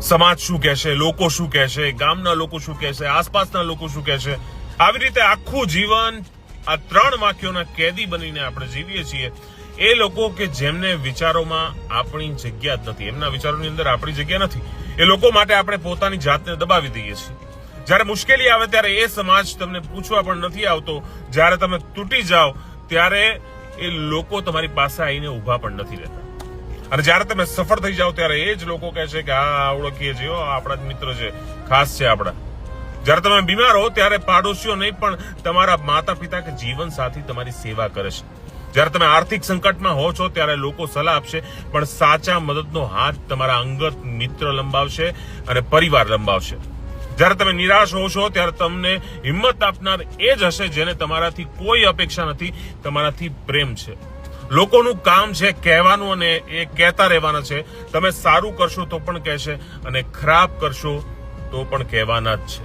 સમાજ શું કહેશે, લોકો શું કહેશે, ગામના લોકો શું કહેશે, આસપાસના લોકો શું કહેશે. આવી રીતે આખું જીવન આ 3 વાક્યોના કેદી બનીને આપણે જીવીએ છીએ. એ લોકો કે જેમને વિચારોમાં આપણી જગ્યા જ નથી, એમના વિચારોની અંદર આપણી જગ્યા નથી, એ લોકો માટે આપણે પોતાની જાતને દબાવી દઈએ છીએ. જ્યારે મુશ્કેલી આવે ત્યારે એ સમાજ તમને પૂછવા પણ નથી આવતો. જ્યારે તમે તૂટી જાઓ ત્યારે એ લોકો તમારી પાસે આવીને ઉભા પણ નથી રહેતા. અને જ્યારે તમે સફળ થઈ જાઓ ત્યારે એ જ લોકો કહે છે કે આ ઓળખીએ છીએ, આપણા જ મિત્ર છે, ખાસ છે આપણા. જ્યારે તમે બીમાર હો ત્યારે પાડોશીઓ નહીં પણ તમારા માતા પિતા કે જીવન સાથી તમારી સેવા કરે છે. જ્યારે તમે આર્થિક સંકટમાં હો છો ત્યારે લોકો સલાહ આપશે, પણ સાચા મદદનો હાથ તમારા અંગત મિત્ર લંબાવશે અને પરિવાર લંબાવશે. જ્યારે તમે નિરાશ હો છો ત્યારે તમને હિંમત આપનાર એ જ હશે જેને તમારાથી કોઈ અપેક્ષા નથી, તમારાથી પ્રેમ છે. લોકોનું કામ છે કહેવાનું અને એ કહેતા રહેવાના છે. તમે સારું કરશો તો પણ કહેશે અને ખરાબ કરશો તો પણ કહેવાના જ છે.